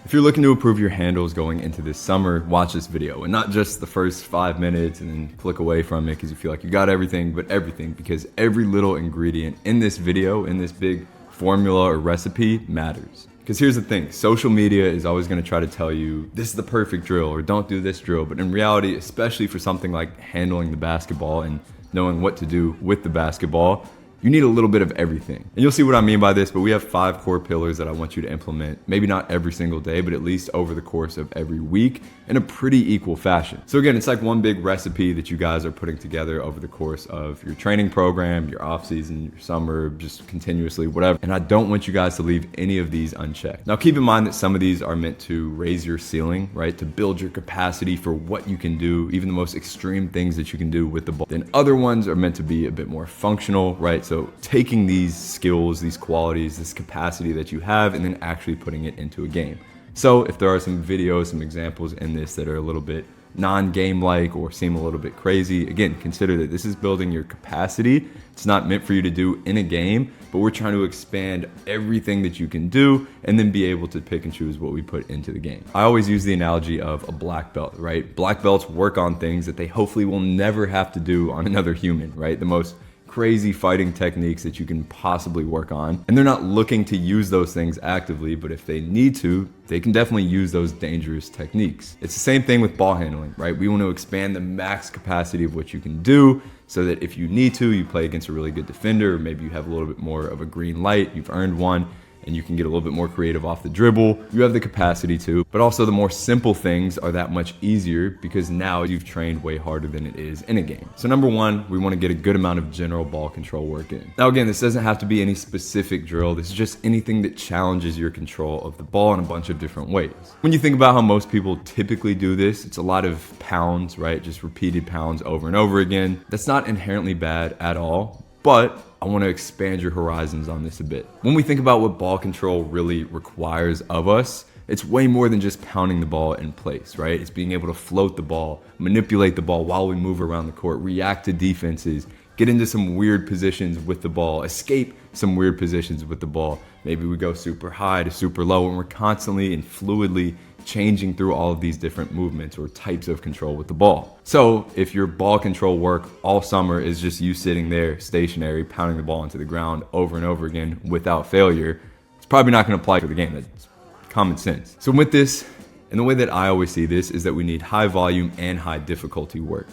If you're looking to improve your handles going into this summer, watch this video, and not just the first 5 minutes and then click away from it because you feel like you got everything, but everything, because every little ingredient in this video, in this big formula or recipe, matters. Because here's the thing, social media is always going to try to tell you this is the perfect drill or don't do this drill, but in reality, especially for something like handling the basketball and knowing what to do with the basketball, you need a little bit of everything. And you'll see what I mean by this, but we have 5 core pillars that I want you to implement, maybe not every single day, but at least over the course of every week in a pretty equal fashion. So again, it's like one big recipe that you guys are putting together over the course of your training program, your off season, your summer, just continuously, whatever. And I don't want you guys to leave any of these unchecked. Now keep in mind that some of these are meant to raise your ceiling, right? To build your capacity for what you can do, even the most extreme things that you can do with the ball. Then other ones are meant to be a bit more functional, right? So taking these skills, these qualities, this capacity that you have, and then actually putting it into a game. So if there are some videos, some examples in this that are a little bit non-game-like or seem a little bit crazy, again, consider that this is building your capacity. It's not meant for you to do in a game, but we're trying to expand everything that you can do and then be able to pick and choose what we put into the game. I always use the analogy of a black belt, right? Black belts work on things that they hopefully will never have to do on another human, right? The most crazy fighting techniques that you can possibly work on. And they're not looking to use those things actively, but if they need to, they can definitely use those dangerous techniques. It's the same thing with ball handling, right? We want to expand the max capacity of what you can do so that if you need to, you play against a really good defender, or maybe you have a little bit more of a green light, you've earned one, and you can get a little bit more creative off the dribble. You have the capacity to, but also the more simple things are that much easier because now you've trained way harder than it is in a game. So number one, we want to get a good amount of general ball control work in. Now again, this doesn't have to be any specific drill. This is just anything that challenges your control of the ball in a bunch of different ways. When you think about how most people typically do this, it's a lot of pounds, right? Just repeated pounds over and over again. That's not inherently bad at all, but I want to expand your horizons on this a bit. When we think about what ball control really requires of us, it's way more than just pounding the ball in place, right? It's being able to float the ball, manipulate the ball while we move around the court, react to defenses, get into some weird positions with the ball, escape some weird positions with the ball. Maybe we go super high to super low, and we're constantly and fluidly changing through all of these different movements or types of control with the ball. So if your ball control work all summer is just you sitting there stationary, pounding the ball into the ground over and over again without failure, it's probably not going to apply for the game. That's common sense. So with this, and the way that I always see this is that we need high volume and high difficulty work.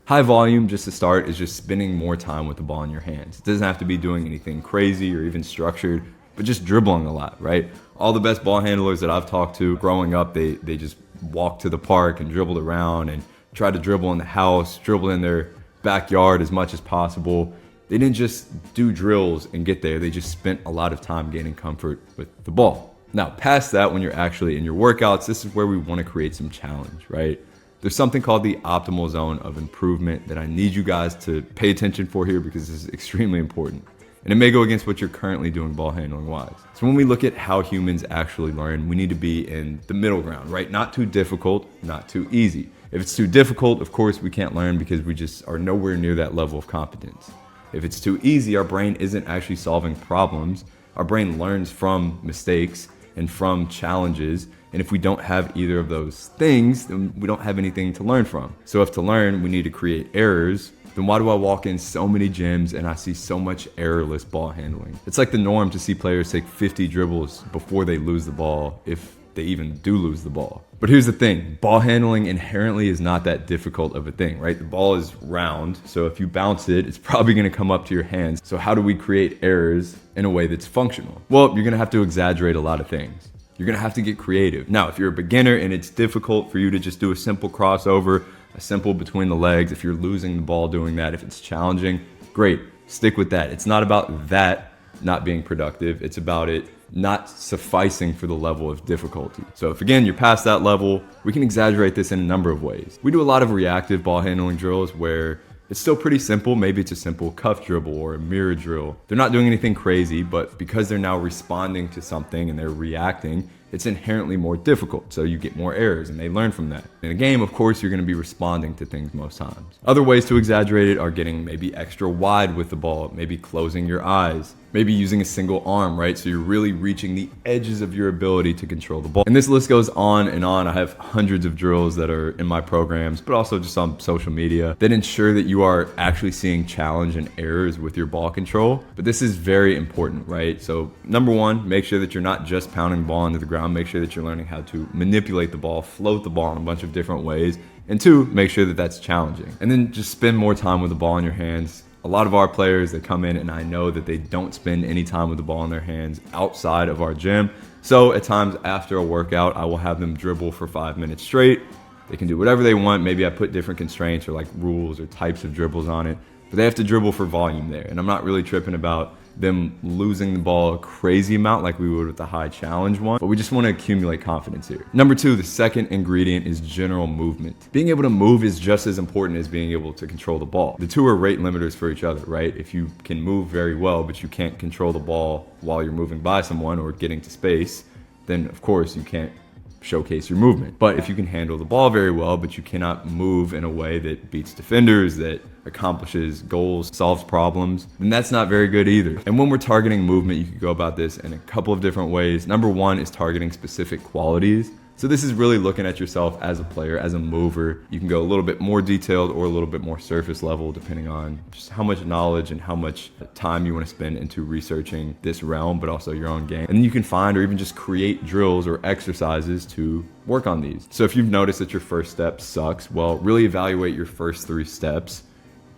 High volume, just to start, is just spending more time with the ball in your hands. It doesn't have to be doing anything crazy or even structured, but just dribbling a lot, right? All the best ball handlers that I've talked to growing up, they just walked to the park and dribbled around and tried to dribble in the house, dribble in their backyard as much as possible. They didn't just do drills and get there. They just spent a lot of time gaining comfort with the ball. Now, past that, when you're actually in your workouts, this is where we want to create some challenge, right? There's something called the optimal zone of improvement that I need you guys to pay attention for here because this is extremely important. And it may go against what you're currently doing ball handling wise. So when we look at how humans actually learn, we need to be in the middle ground, right? Not too difficult, not too easy. If it's too difficult, of course, we can't learn because we just are nowhere near that level of competence. If it's too easy, our brain isn't actually solving problems. Our brain learns from mistakes and from challenges. And if we don't have either of those things, then we don't have anything to learn from. So if to learn, we need to create errors, then why do I walk in so many gyms and I see so much errorless ball handling? It's like the norm to see players take 50 dribbles before they lose the ball, if they even do lose the ball. But here's the thing, ball handling inherently is not that difficult of a thing, right? The ball is round, so if you bounce it, it's probably gonna come up to your hands. So how do we create errors in a way that's functional? Well, you're gonna have to exaggerate a lot of things. You're gonna have to get creative. Now, if you're a beginner and it's difficult for you to just do a simple crossover, a simple between the legs, if you're losing the ball doing that, if it's challenging, great, stick with that. It's not about that not being productive. It's about it not sufficing for the level of difficulty. So if again, you're past that level, we can exaggerate this in a number of ways. We do a lot of reactive ball handling drills where it's still pretty simple. Maybe it's a simple cuff dribble or a mirror drill. They're not doing anything crazy, but because they're now responding to something and they're reacting, it's inherently more difficult. So you get more errors and they learn from that. In a game, of course, you're going to be responding to things most times. Other ways to exaggerate it are getting maybe extra wide with the ball, maybe closing your eyes, Maybe using a single arm, right? So you're really reaching the edges of your ability to control the ball. And this list goes on and on. I have hundreds of drills that are in my programs, but also just on social media that ensure that you are actually seeing challenge and errors with your ball control. But this is very important, right? So number one, make sure that you're not just pounding the ball into the ground. Make sure that you're learning how to manipulate the ball, float the ball in a bunch of different ways. And two, make sure that that's challenging. And then just spend more time with the ball in your hands. A lot of our players, they come in and I know that they don't spend any time with the ball in their hands outside of our gym. So at times after a workout, I will have them dribble for 5 minutes straight. They can do whatever they want. Maybe I put different constraints or like rules or types of dribbles on it, but they have to dribble for volume there. And I'm not really tripping about them losing the ball a crazy amount like we would with the high challenge one, but we just want to accumulate confidence here. Number two, the second ingredient is general movement. Being able to move is just as important as being able to control the ball. The two are rate limiters for each other, right? If you can move very well, but you can't control the ball while you're moving by someone or getting to space, then of course you can't showcase your movement. But if you can handle the ball very well, but you cannot move in a way that beats defenders, that accomplishes goals, solves problems, then that's not very good either. And when we're targeting movement, you can go about this in a couple of different ways. Number one is targeting specific qualities. So this is really looking at yourself as a player, as a mover. You can go a little bit more detailed or a little bit more surface level, depending on just how much knowledge and how much time you want to spend into researching this realm, but also your own game. And then you can find or even just create drills or exercises to work on these. So if you've noticed that your first step sucks, well, really evaluate your first 3 steps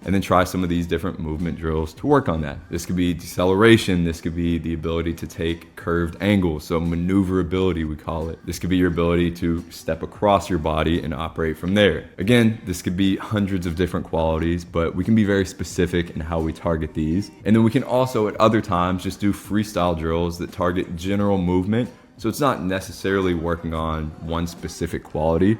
and then try some of these different movement drills to work on that. This could be deceleration. This could be the ability to take curved angles, so maneuverability we call it. This could be your ability to step across your body and operate from there. Again, this could be hundreds of different qualities, but we can be very specific in how we target these. And then we can also at other times just do freestyle drills that target general movement. So it's not necessarily working on one specific quality.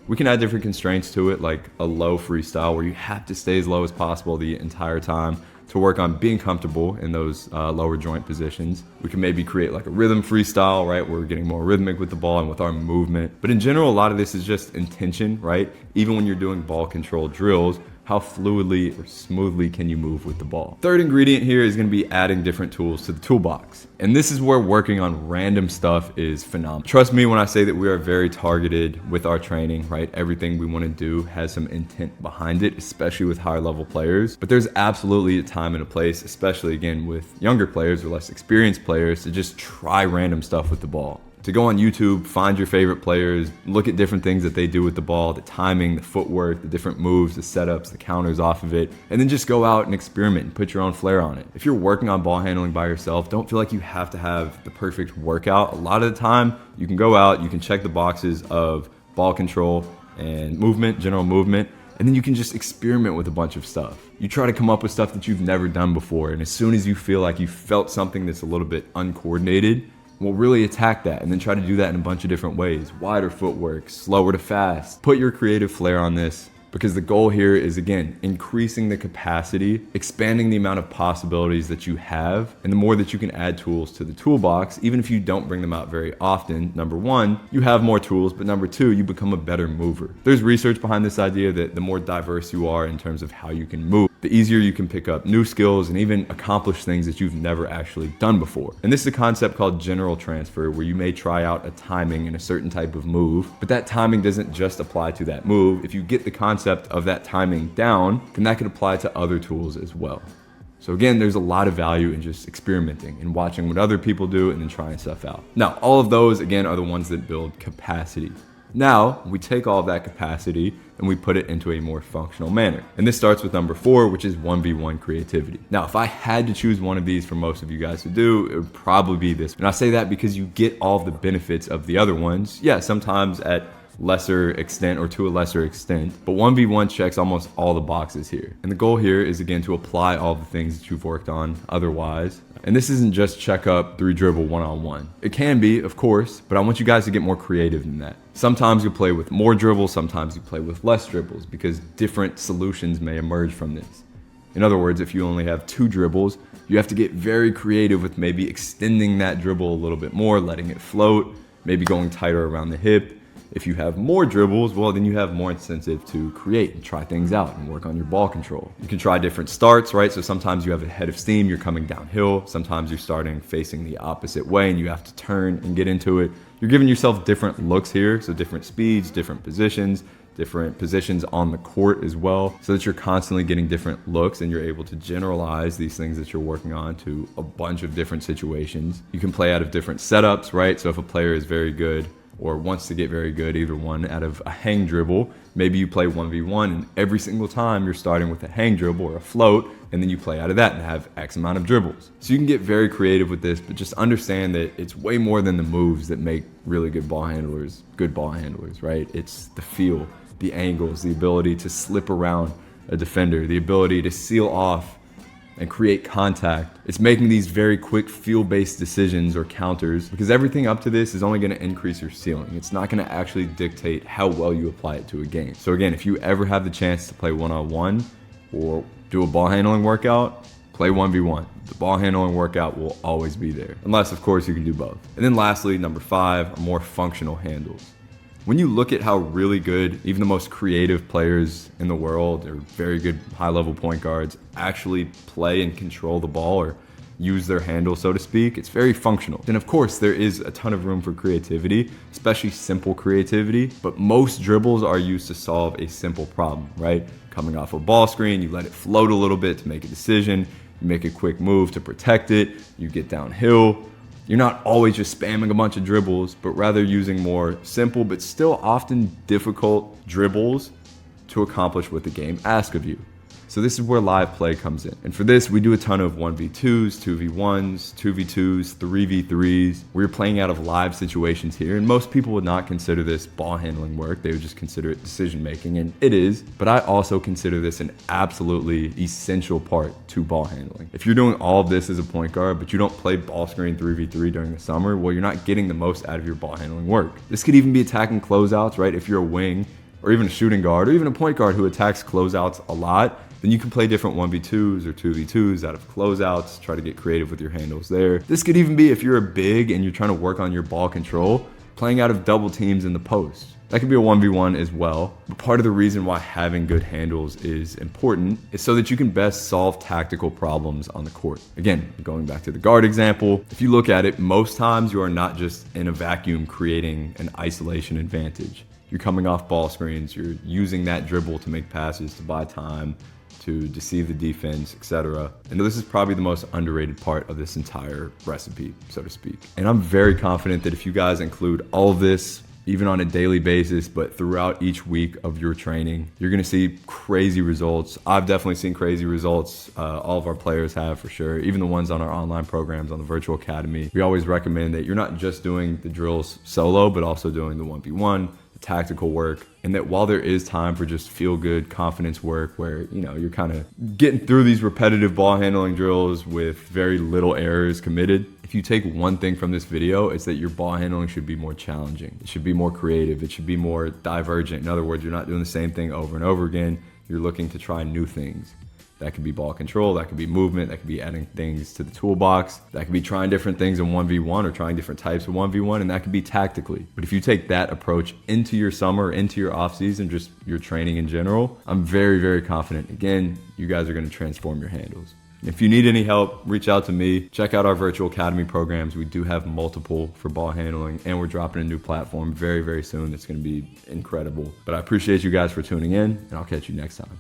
We can add different constraints to it, like a low freestyle where you have to stay as low as possible the entire time to work on being comfortable in those lower joint positions. We can maybe create like a rhythm freestyle, right? Where we're getting more rhythmic with the ball and with our movement. But in general, a lot of this is just intention, right? Even when you're doing ball control drills, how fluidly or smoothly can you move with the ball? Third ingredient here is going to be adding different tools to the toolbox. And this is where working on random stuff is phenomenal. Trust me when I say that we are very targeted with our training, right? Everything we want to do has some intent behind it, especially with higher level players. But there's absolutely a time and a place, especially again with younger players or less experienced players, to just try random stuff with the ball. To go on YouTube, find your favorite players, look at different things that they do with the ball, the timing, the footwork, the different moves, the setups, the counters off of it, and then just go out and experiment and put your own flair on it. If you're working on ball handling by yourself, don't feel like you have to have the perfect workout. A lot of the time, you can go out, you can check the boxes of ball control and movement, general movement, and then you can just experiment with a bunch of stuff. You try to come up with stuff that you've never done before, and as soon as you feel like you felt something that's a little bit uncoordinated, we'll really attack that and then try to do that in a bunch of different ways. Wider footwork, slower to fast. Put your creative flair on this, because the goal here is, again, increasing the capacity, expanding the amount of possibilities that you have, and the more that you can add tools to the toolbox, even if you don't bring them out very often, number one, you have more tools, but number two, you become a better mover. There's research behind this idea that the more diverse you are in terms of how you can move, the easier you can pick up new skills and even accomplish things that you've never actually done before. And this is a concept called general transfer, where you may try out a timing in a certain type of move, but that timing doesn't just apply to that move. If you get the concept of that timing down, then that could apply to other tools as well. So again, there's a lot of value in just experimenting and watching what other people do and then trying stuff out. Now, all of those, again, are the ones that build capacity. Now, we take all of that capacity and we put it into a more functional manner. And this starts with number 4, which is 1v1 creativity. Now, if I had to choose one of these for most of you guys to do, it would probably be this. And I say that because you get all of the benefits of the other ones. Yeah, sometimes at lesser extent or to a lesser extent, but 1v1 checks almost all the boxes here. And the goal here is, again, to apply all the things that you've worked on otherwise. And this isn't just check up 3 dribble one-on-one. It can be, of course, but I want you guys to get more creative than that. Sometimes you play with more dribbles, sometimes you play with less dribbles, because different solutions may emerge from this. In other words, if you only have 2 dribbles, you have to get very creative with maybe extending that dribble a little bit more, letting it float, maybe going tighter around the hip. If you have more dribbles, well, then you have more incentive to create and try things out and work on your ball control. You can try different starts, right? So sometimes you have a head of steam, you're coming downhill. Sometimes you're starting facing the opposite way and you have to turn and get into it. You're giving yourself different looks here, so different speeds, different positions on the court as well, so that you're constantly getting different looks and you're able to generalize these things that you're working on to a bunch of different situations. You can play out of different setups, right? So if a player is very good or wants to get very good, either one out of a hang dribble, maybe you play 1v1 and every single time you're starting with a hang dribble or a float, and then you play out of that and have X amount of dribbles. So you can get very creative with this, but just understand that it's way more than the moves that make really good ball handlers, right? It's the feel, the angles, the ability to slip around a defender, the ability to seal off and create contact. It's making these very quick feel-based decisions or counters, because everything up to this is only going to increase your ceiling. It's not going to actually dictate how well you apply it to a game. So again, if you ever have the chance to play one-on-one or do a ball handling workout, play 1v1. The ball handling workout will always be there, unless of course you can do both. And then lastly, number 5 are more functional handles. When you look at how really good even the most creative players in the world, or very good high-level point guards, actually play and control the ball or use their handle, so to speak, it's very functional. And of course, there is a ton of room for creativity, especially simple creativity, but most dribbles are used to solve a simple problem, right? Coming off a ball screen, you let it float a little bit to make a decision, you make a quick move to protect it, you get downhill. You're not always just spamming a bunch of dribbles, but rather using more simple but still often difficult dribbles to accomplish what the game asks of you. So this is where live play comes in. And for this, we do a ton of 1v2s, 2v1s, 2v2s, 3v3s. We're playing out of live situations here, and most people would not consider this ball handling work. They would just consider it decision making, and it is. But I also consider this an absolutely essential part to ball handling. If you're doing all of this as a point guard, but you don't play ball screen 3v3 during the summer, well, you're not getting the most out of your ball handling work. This could even be attacking closeouts, right? If you're a wing, or even a shooting guard, or even a point guard who attacks closeouts a lot, then you can play different 1v2s or 2v2s out of closeouts, try to get creative with your handles there. This could even be if you're a big and you're trying to work on your ball control, playing out of double teams in the post. That could be a 1v1 as well. But part of the reason why having good handles is important is so that you can best solve tactical problems on the court. Again, going back to the guard example, if you look at it, most times you are not just in a vacuum creating an isolation advantage. You're coming off ball screens, you're using that dribble to make passes, to buy time, to deceive the defense, etc. And this is probably the most underrated part of this entire recipe, so to speak. And I'm very confident that if you guys include all of this, even on a daily basis, but throughout each week of your training, you're gonna see crazy results. I've definitely seen crazy results. All of our players have, for sure. Even the ones on our online programs, on the virtual academy. We always recommend that you're not just doing the drills solo, but also doing the 1v1, tactical work, and that while there is time for just feel good confidence work where you're kind of getting through these repetitive ball handling drills with very little errors committed, if you take one thing from this video, it's that your ball handling should be more challenging. It should be more creative. It should be more divergent. In other words, you're not doing the same thing over and over again. You're looking to try new things. That could be ball control, that could be movement, that could be adding things to the toolbox, that could be trying different things in 1v1 or trying different types of 1v1, and that could be tactically. But if you take that approach into your summer, into your off season, just your training in general, I'm very, very confident. Again, you guys are gonna transform your handles. If you need any help, reach out to me. Check out our virtual academy programs. We do have multiple for ball handling, and we're dropping a new platform very, very soon. It's gonna be incredible. But I appreciate you guys for tuning in, and I'll catch you next time.